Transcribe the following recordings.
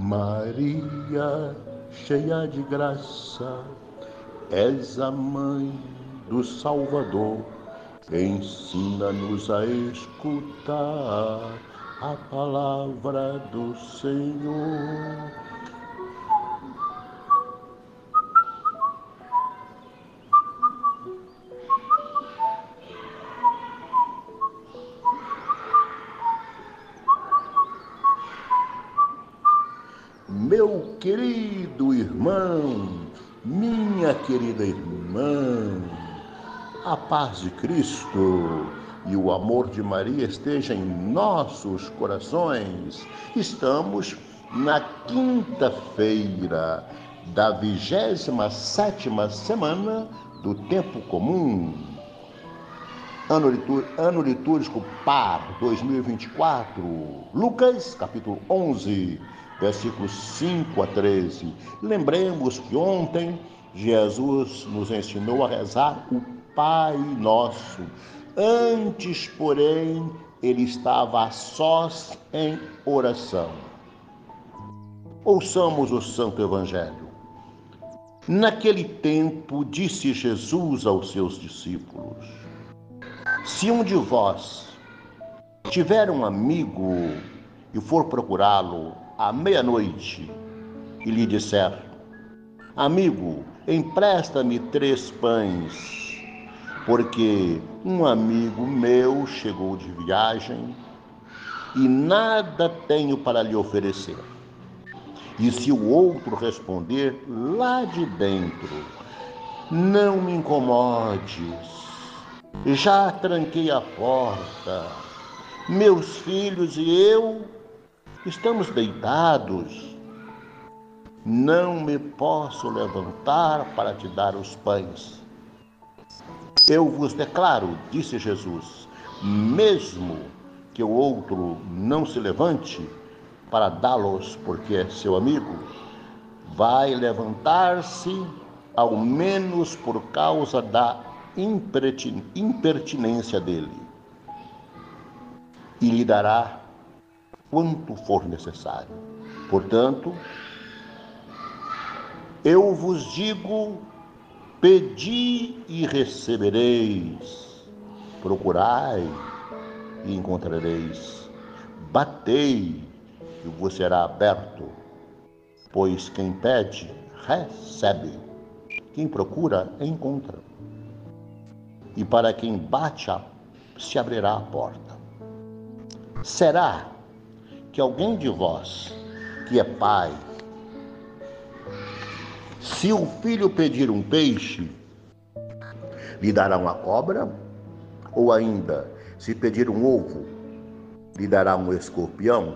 Maria, cheia de graça, és a mãe do Salvador. Ensina-nos a escutar a palavra do Senhor. Meu querido irmão, minha querida irmã, a paz de Cristo e o amor de Maria esteja em nossos corações. Estamos na quinta-feira da 27ª semana do Tempo Comum. Ano litúrgico par 2024, Lucas capítulo 11, versículos 5 a 13. Lembremos que ontem Jesus nos ensinou a rezar o Pai Nosso. Antes, porém, ele estava a sós em oração. Ouçamos o Santo Evangelho. Naquele tempo, disse Jesus aos seus discípulos: se um de vós tiver um amigo e for procurá-lo à meia-noite e lhe disser: amigo, empresta-me 3 pães, porque um amigo meu chegou de viagem e nada tenho para lhe oferecer. E se o outro responder lá de dentro: não me incomodes, já tranquei a porta, meus filhos e eu estamos deitados, não me posso levantar para te dar os pães. Eu vos declaro, disse Jesus, mesmo que o outro não se levante para dá-los porque é seu amigo, vai levantar-se ao menos por causa da impertinência dele, e lhe dará quanto for necessário. Portanto, eu vos digo: pedi e recebereis, procurai e encontrareis, batei e vos será aberto. Pois quem pede, recebe, quem procura, encontra, e para quem bate, se abrirá a porta. Será que alguém de vós, que é pai, se o filho pedir um peixe, lhe dará uma cobra? Ou ainda, se pedir um ovo, lhe dará um escorpião?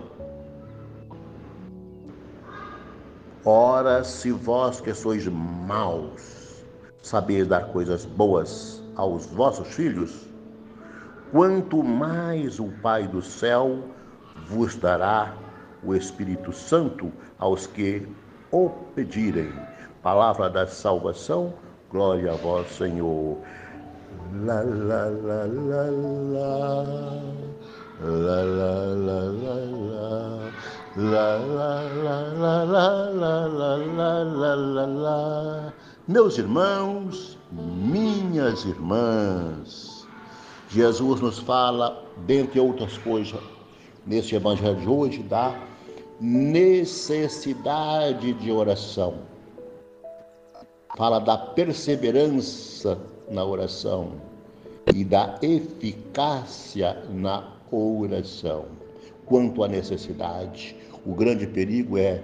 Ora, se vós que sois maus, sabeis dar coisas boas aos vossos filhos, quanto mais o Pai do céu vos dará o Espírito Santo aos que o pedirem. Palavra da salvação, glória a vós, Senhor. La la la la la, la la la la la, la la la la la la la la. Meus irmãos, minhas irmãs, Jesus nos fala, dentre outras coisas, nesse evangelho de hoje, da necessidade de oração. Fala da perseverança na oração e da eficácia na oração. Quanto à necessidade, o grande perigo é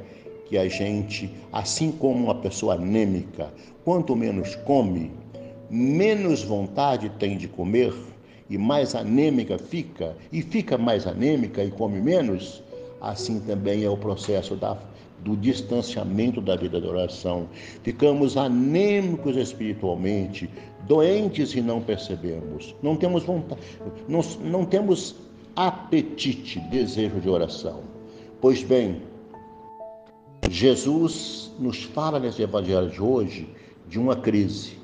que a gente, assim como uma pessoa anêmica, quanto menos come, menos vontade tem de comer, e mais anêmica fica, e fica mais anêmica e come menos. Assim também é o processo do distanciamento da vida de oração. Ficamos anêmicos espiritualmente, doentes e não percebemos. Não temos vontade, não temos apetite, desejo de oração. Pois bem, Jesus nos fala nesse evangelho de hoje de uma crise.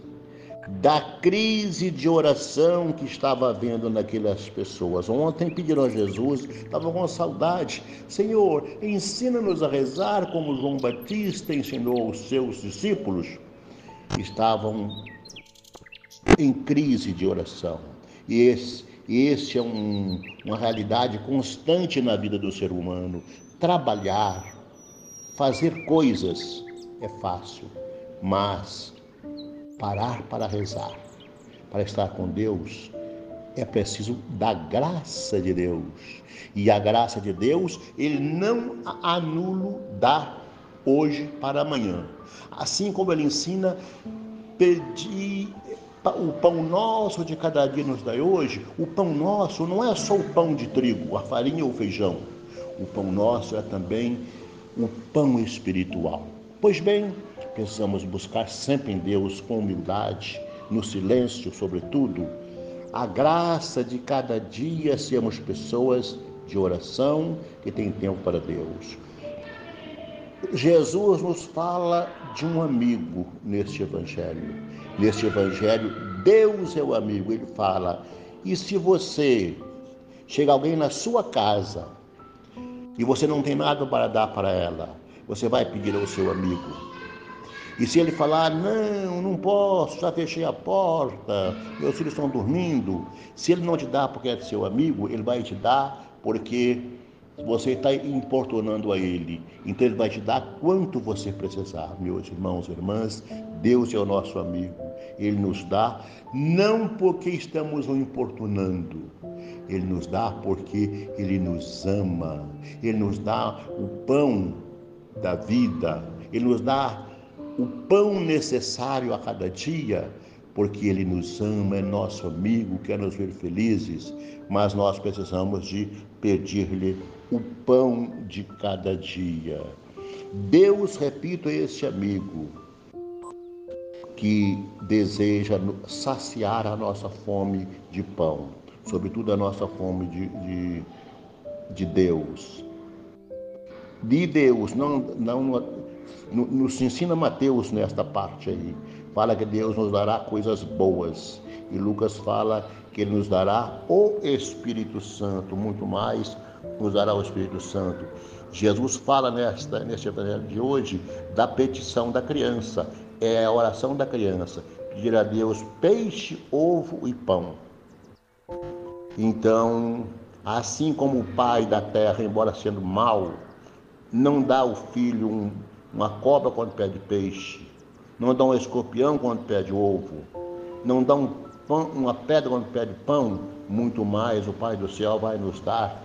da crise de oração que estava havendo naquelas pessoas. Ontem pediram a Jesus, estavam com saudade. Senhor, ensina-nos a rezar como João Batista ensinou aos seus discípulos. Estavam em crise de oração. E esse é uma realidade constante na vida do ser humano. Trabalhar, fazer coisas é fácil, mas parar para rezar, para estar com Deus, é preciso da graça de Deus. E a graça de Deus, Ele não anula, dá hoje para amanhã. Assim como Ele ensina, pedir o pão nosso de cada dia nos dai hoje. O pão nosso não é só o pão de trigo, a farinha ou o feijão. O pão nosso é também o pão espiritual. Pois bem, precisamos buscar sempre em Deus com humildade, no silêncio, sobretudo, a graça de cada dia sermos pessoas de oração que têm tempo para Deus. Jesus nos fala de um amigo neste evangelho. Neste evangelho, Deus é o amigo. Ele fala, e se você chega alguém na sua casa e você não tem nada para dar para ela, você vai pedir ao seu amigo. E se ele falar, não posso, já fechei a porta, meus filhos estão dormindo. Se ele não te dá porque é seu amigo, ele vai te dar porque você está importunando a ele. Então ele vai te dar quanto você precisar. Meus irmãos e irmãs, Deus é o nosso amigo. Ele nos dá não porque estamos o importunando. Ele nos dá porque Ele nos ama. Ele nos dá o pão da vida. Ele nos dá o pão necessário a cada dia, porque Ele nos ama, é nosso amigo, quer nos ver felizes, mas nós precisamos de pedir-lhe o pão de cada dia. Deus, repito, é esse amigo que deseja saciar a nossa fome de pão, sobretudo a nossa fome de Deus. De Deus, nos ensina Mateus nesta parte aí, fala que Deus nos dará coisas boas, e Lucas fala que Ele nos dará o Espírito Santo, muito mais nos dará o Espírito Santo. Jesus fala neste evangelho de hoje da petição da criança, é a oração da criança, pedir a Deus peixe, ovo e pão. Então, assim como o pai da terra, embora sendo mau, não dá ao filho uma cobra quando pede peixe, não dá um escorpião quando pede ovo, não dá uma pedra quando pede pão, muito mais o Pai do céu vai nos dar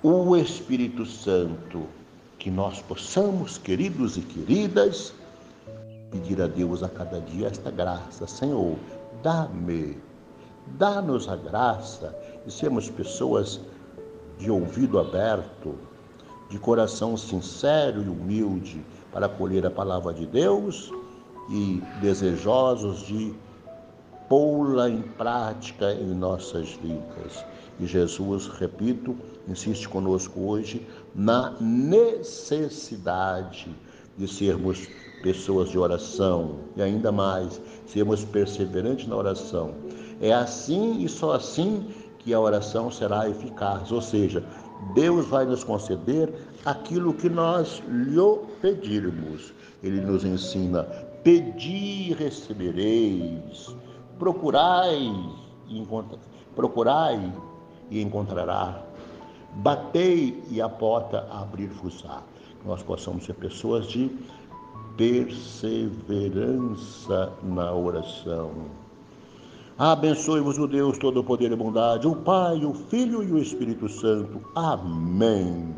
o Espírito Santo, que nós possamos, queridos e queridas, pedir a Deus a cada dia esta graça. Senhor, dá-nos a graça de sermos pessoas de ouvido aberto, de coração sincero e humilde para acolher a palavra de Deus e desejosos de pô-la em prática em nossas vidas. E Jesus, repito, insiste conosco hoje na necessidade de sermos pessoas de oração e ainda mais, sermos perseverantes na oração. É assim e só assim que a oração será eficaz, ou seja, Deus vai nos conceder aquilo que nós lhe pedirmos. Ele nos ensina, pedi e recebereis, procurai e encontrará, batei e a porta abrir-vos-á. Nós possamos ser pessoas de perseverança na oração. Abençoe-vos o Deus Todo-Poder e Bondade, o Pai, o Filho e o Espírito Santo. Amém.